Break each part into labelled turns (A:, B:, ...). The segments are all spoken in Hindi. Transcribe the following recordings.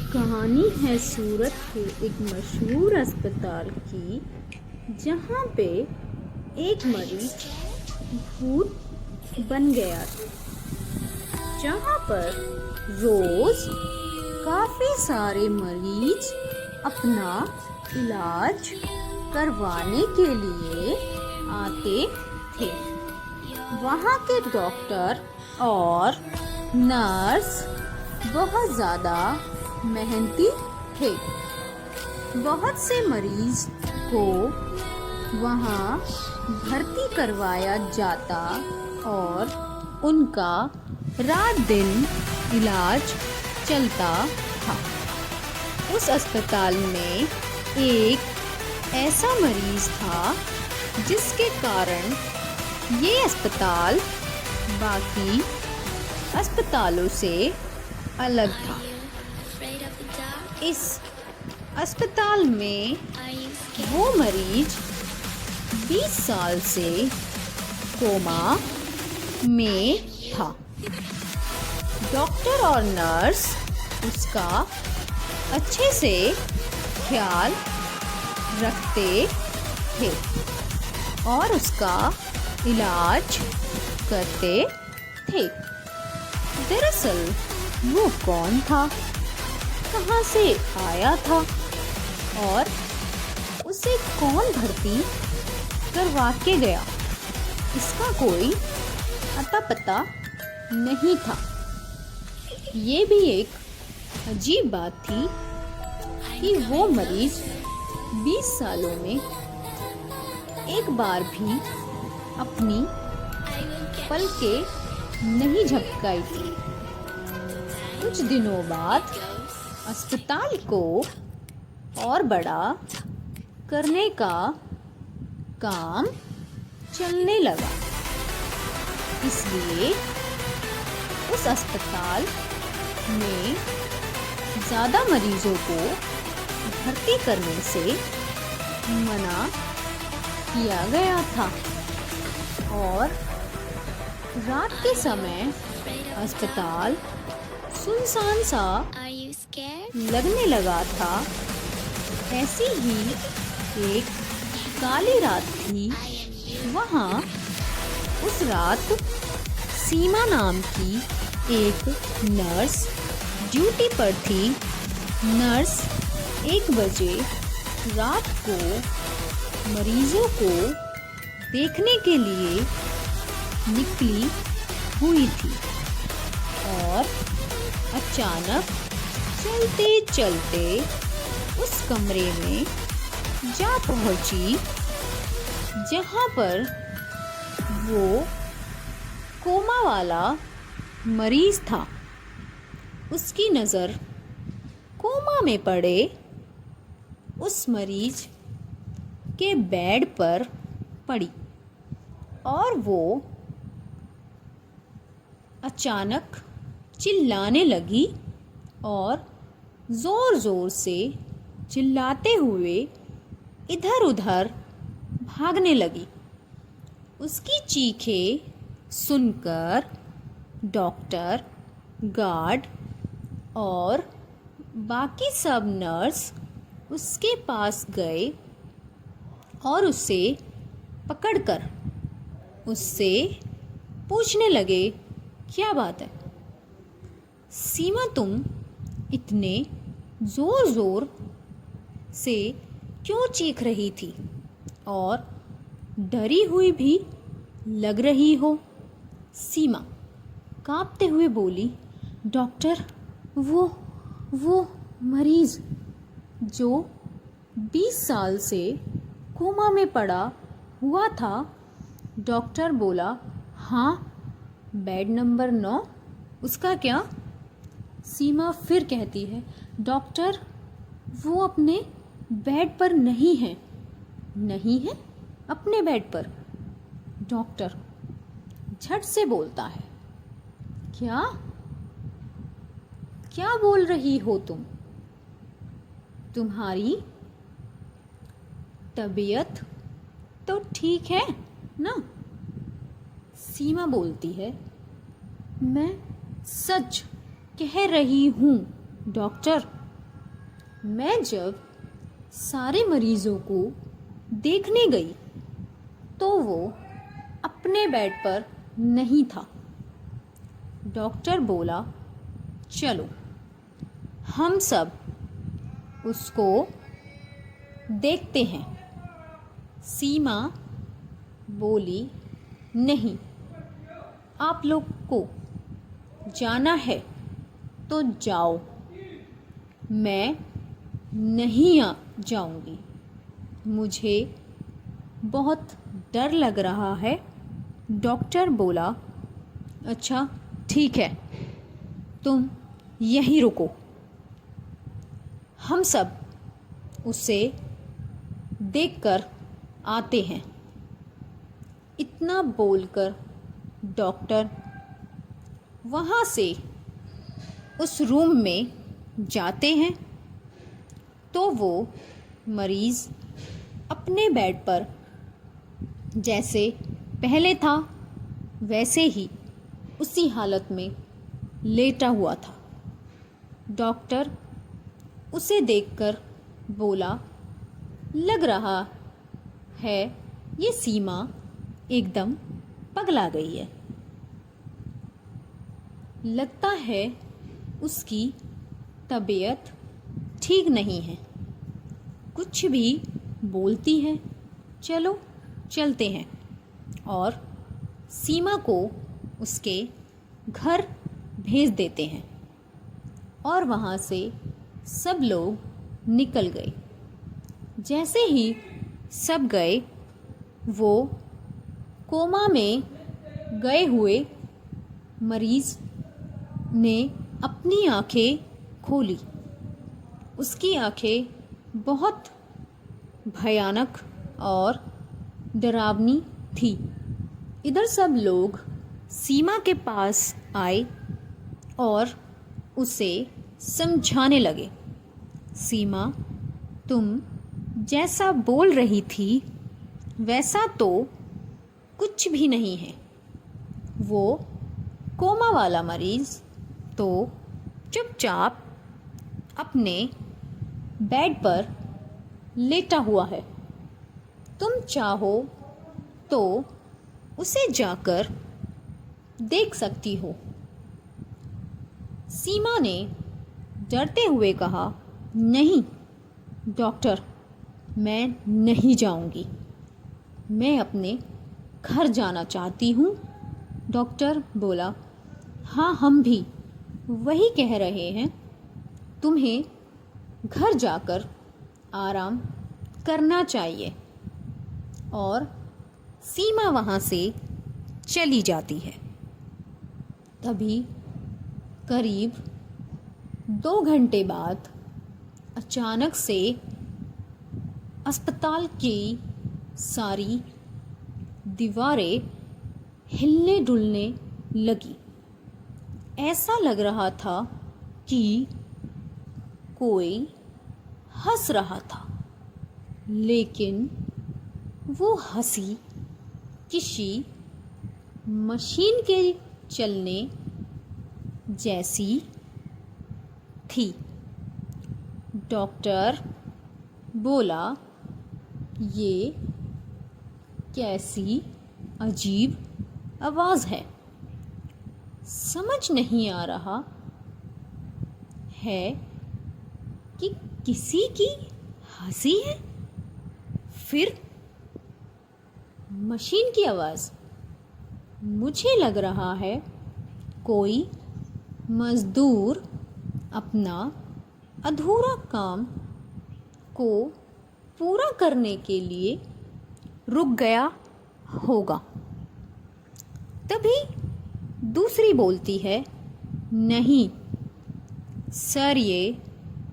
A: कहानी है सूरत के एक मशहूर अस्पताल की, जहाँ पे एक मरीज भूत बन गया था। जहाँ पर रोज काफ़ी सारे मरीज अपना इलाज करवाने के लिए आते थे। वहाँ के डॉक्टर और नर्स बहुत ज़्यादा मेहनती थे। बहुत से मरीज को वहाँ भर्ती करवाया जाता और उनका रात दिन इलाज चलता था। उस अस्पताल में एक ऐसा मरीज था जिसके कारण ये अस्पताल बाकी अस्पतालों से अलग था। इस अस्पताल में वो मरीज 20 साल से कोमा में था। डॉक्टर और नर्स उसका अच्छे से ख्याल रखते थे और उसका इलाज करते थे। दरअसल वो कौन था, कहाँ से आया था और उसे कौन भर्ती करवा के गया, इसका कोई अता पता नहीं था। ये भी एक अजीब बात थी कि वो मरीज 20 सालों में एक बार भी अपनी पलकें नहीं झपकाई थी। कुछ दिनों बाद अस्पताल को और बड़ा करने का काम चलने लगा, इसलिए उस अस्पताल में ज़्यादा मरीजों को भर्ती करने से मना किया गया था और रात के समय अस्पताल सुनसान सा लगने लगा था। ऐसी ही एक काली रात थी। वहाँ उस रात सीमा नाम की एक नर्स ड्यूटी पर थी। नर्स 1 बजे रात को मरीजों को देखने के लिए निकली हुई थी और अचानक चलते चलते उस कमरे में जा पहुंची जहां पर वो कोमा वाला मरीज था। उसकी नज़र कोमा में पड़े उस मरीज के बेड पर पड़ी और वो अचानक चिल्लाने लगी और ज़ोर-ज़ोर से चिल्लाते हुए इधर उधर भागने लगी। उसकी चीखें सुनकर डॉक्टर, गार्ड और बाकी सब नर्स उसके पास गए और उसे पकड़कर उससे पूछने लगे, क्या बात है सीमा, तुम इतने ज़ोर से क्यों चीख रही थी और डरी हुई भी लग रही हो। सीमा कांपते हुए बोली, डॉक्टर, वो मरीज़ जो 20 साल से कोमा में पड़ा हुआ था। डॉक्टर बोला, हाँ, बेड नंबर 9, उसका क्या? सीमा फिर कहती है, डॉक्टर, वो अपने बेड पर नहीं है। नहीं है अपने बेड पर? डॉक्टर झट से बोलता है, क्या क्या बोल रही हो तुम? तुम्हारी तबीयत तो ठीक है ना? सीमा बोलती है, मैं सच कह रही हूँ डॉक्टर, मैं जब सारे मरीजों को देखने गई तो वो अपने बेड पर नहीं था। डॉक्टर बोला, चलो हम सब उसको देखते हैं। सीमा बोली, नहीं, आप लोग को जाना है तो जाओ, मैं नहीं जाऊंगी, मुझे बहुत डर लग रहा है। डॉक्टर बोला, अच्छा ठीक है, तुम यहीं रुको, हम सब उसे देखकर आते हैं। इतना बोलकर डॉक्टर वहाँ से उस रूम में जाते हैं तो वो मरीज़ अपने बेड पर जैसे पहले था वैसे ही उसी हालत में लेटा हुआ था। डॉक्टर उसे देखकर बोला, लग रहा है ये सीमा एकदम पगला गई है, लगता है उसकी तबीयत ठीक नहीं है, कुछ भी बोलती है, चलो चलते हैं और सीमा को उसके घर भेज देते हैं। और वहाँ से सब लोग निकल गए। जैसे ही सब गए, वो कोमा में गए हुए मरीज़ ने अपनी आँखें खोली। उसकी आँखें बहुत भयानक और डरावनी थी। इधर सब लोग सीमा के पास आए और उसे समझाने लगे, सीमा, तुम जैसा बोल रही थी वैसा तो कुछ भी नहीं है। वो कोमा वाला मरीज़ तो चुपचाप अपने बेड पर लेटा हुआ है। तुम चाहो तो उसे जाकर देख सकती हो। सीमा ने डरते हुए कहा, नहीं डॉक्टर, मैं नहीं जाऊंगी, मैं अपने घर जाना चाहती हूँ। डॉक्टर बोला, हाँ हम भी वही कह रहे हैं, तुम्हें घर जाकर आराम करना चाहिए। और सीमा वहाँ से चली जाती है। तभी करीब 2 घंटे बाद अचानक से अस्पताल की सारी दीवारें हिलने डुलने लगी। ऐसा लग रहा था कि कोई हंस रहा था, लेकिन वो हंसी किसी मशीन के चलने जैसी थी। डॉक्टर बोला, ये कैसी अजीब आवाज़ है, समझ नहीं आ रहा है कि किसी की हंसी है, फिर मशीन की आवाज़। मुझे लग रहा है कोई मज़दूर अपना अधूरा काम को पूरा करने के लिए रुक गया होगा। तभी दूसरी बोलती है, नहीं सर, ये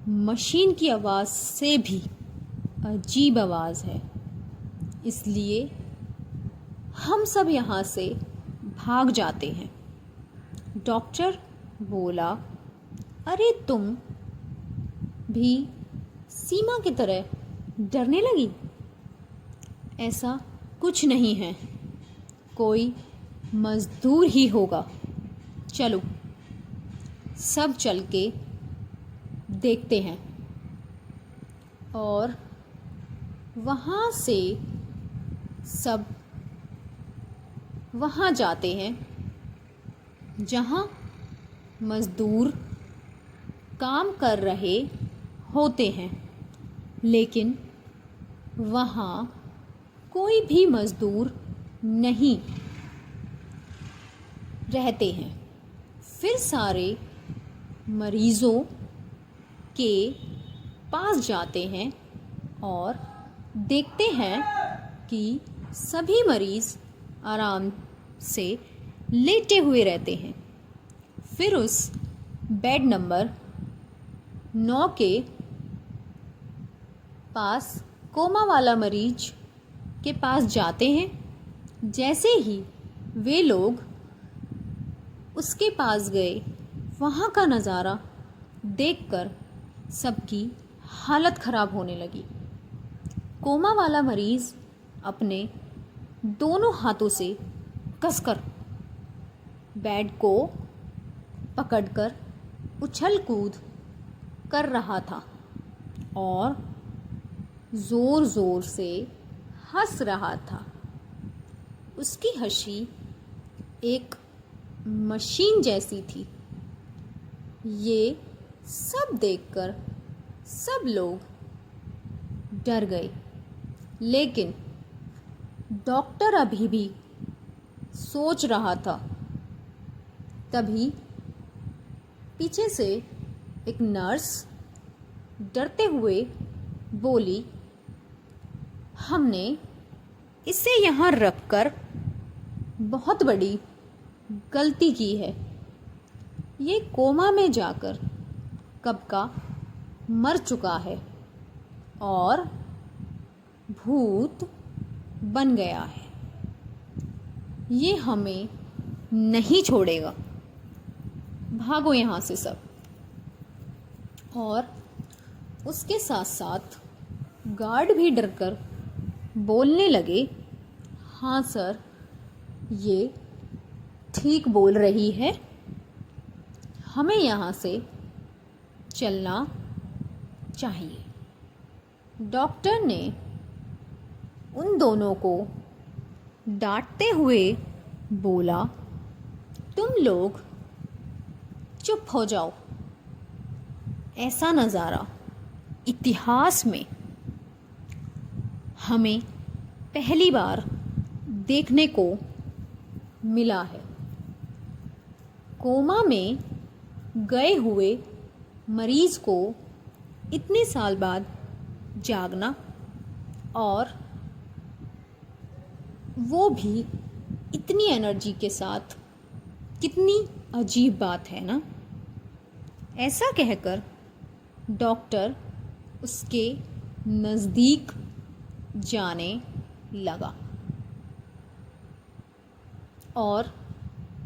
A: मशीन की आवाज़ से भी अजीब आवाज़ है, इसलिए हम सब यहाँ से भाग जाते हैं। डॉक्टर बोला, अरे तुम भी सीमा की तरह डरने लगी? ऐसा कुछ नहीं है, कोई मज़दूर ही होगा, चलो सब चल के देखते हैं। और वहाँ से सब वहाँ जाते हैं जहाँ मज़दूर काम कर रहे होते हैं, लेकिन वहाँ कोई भी मज़दूर नहीं रहते हैं। फिर सारे मरीज़ों के पास जाते हैं और देखते हैं कि सभी मरीज़ आराम से लेटे हुए रहते हैं। फिर उस बेड नंबर 9 के पास कोमा वाला मरीज के पास जाते हैं। जैसे ही वे लोग उसके पास गए, वहाँ का नज़ारा देखकर सबकी हालत ख़राब होने लगी। कोमा वाला मरीज़ अपने दोनों हाथों से कसकर बेड को पकड़कर उछल कूद कर रहा था और ज़ोर ज़ोर से हंस रहा था। उसकी हंसी एक मशीन जैसी थी। ये सब देखकर सब लोग डर गए, लेकिन डॉक्टर अभी भी सोच रहा था। तभी पीछे से एक नर्स डरते हुए बोली, हमने इसे यहाँ रखकर बहुत बड़ी गलती की है। ये कोमा में जाकर कब का मर चुका है और भूत बन गया है। ये हमें नहीं छोड़ेगा, भागो यहाँ से सब। और उसके साथ साथ गार्ड भी डरकर बोलने लगे, हाँ सर, ये ठीक बोल रही है, हमें यहाँ से चलना चाहिए। डॉक्टर ने उन दोनों को डांटते हुए बोला, तुम लोग चुप हो जाओ। ऐसा नज़ारा इतिहास में हमें पहली बार देखने को मिला है। कोमा में गए हुए मरीज़ को इतने साल बाद जागना, और वो भी इतनी एनर्जी के साथ, कितनी अजीब बात है ना। ऐसा कहकर डॉक्टर उसके नज़दीक जाने लगा और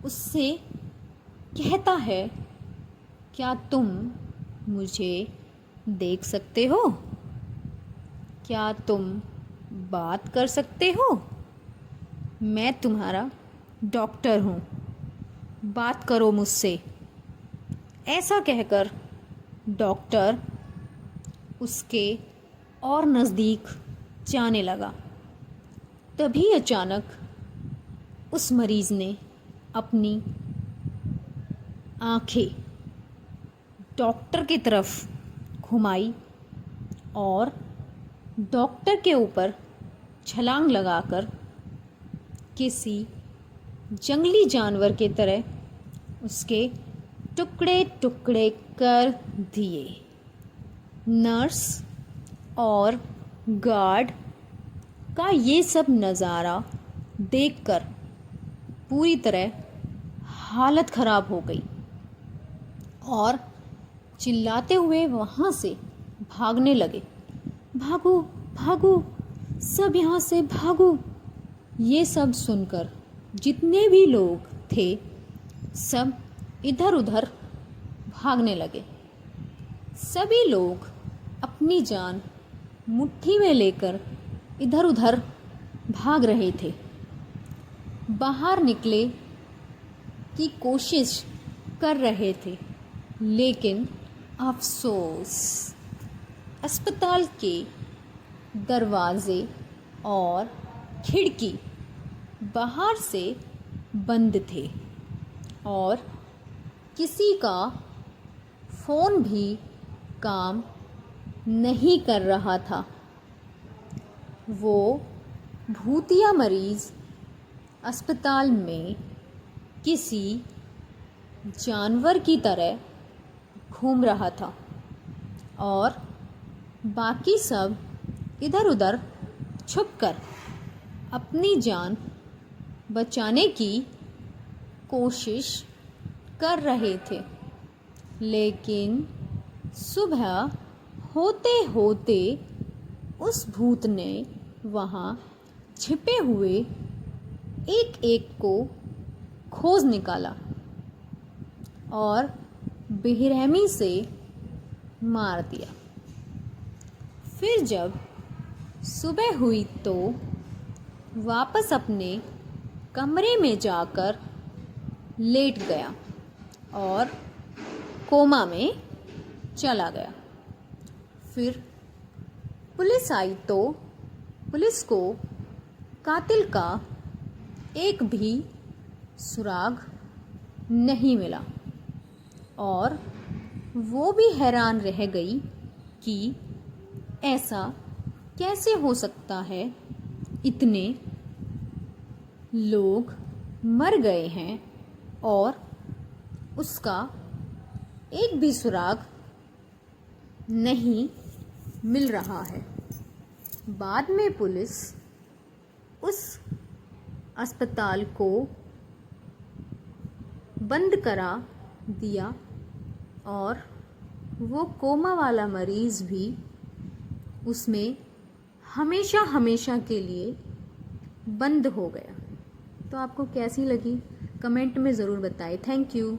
A: उससे कहता है, क्या तुम मुझे देख सकते हो? क्या तुम बात कर सकते हो? मैं तुम्हारा डॉक्टर हूँ, बात करो मुझसे। ऐसा कहकर डॉक्टर उसके और नज़दीक जाने लगा। तभी अचानक उस मरीज़ ने अपनी आंखें डॉक्टर की तरफ घुमाई और डॉक्टर के ऊपर छलांग लगाकर किसी जंगली जानवर के तरह उसके टुकड़े टुकड़े कर दिए। नर्स और गार्ड का ये सब नज़ारा देखकर पूरी तरह हालत ख़राब हो गई और चिल्लाते हुए वहाँ से भागने लगे, भागो भागो, सब यहाँ से भागो। ये सब सुनकर जितने भी लोग थे सब इधर उधर भागने लगे। सभी लोग अपनी जान मुट्ठी में लेकर इधर उधर भाग रहे थे। बाहर निकले की कोशिश कर रहे थे, लेकिन अफसोस अस्पताल के दरवाजे और खिड़की बाहर से बंद थे और किसी का फ़ोन भी काम नहीं कर रहा था। वो भूतिया मरीज़ अस्पताल में किसी जानवर की तरह घूम रहा था और बाकी सब इधर उधर छुपकर अपनी जान बचाने की कोशिश कर रहे थे। लेकिन सुबह होते होते उस भूत ने वहाँ छिपे हुए एक एक को खोज निकाला और बेरहमी से मार दिया। फिर जब सुबह हुई तो वापस अपने कमरे में जाकर लेट गया और कोमा में चला गया। फिर पुलिस आई तो पुलिस को कातिल का एक भी सुराग नहीं मिला और वो भी हैरान रह गई कि ऐसा कैसे हो सकता है, इतने लोग मर गए हैं और उसका एक भी सुराग नहीं मिल रहा है। बाद में पुलिस उस अस्पताल को बंद करा दिया और वो कोमा वाला मरीज़ भी उसमें हमेशा हमेशा के लिए बंद हो गया। तो आपको कैसी लगी कमेंट में ज़रूर बताएं। Thank you.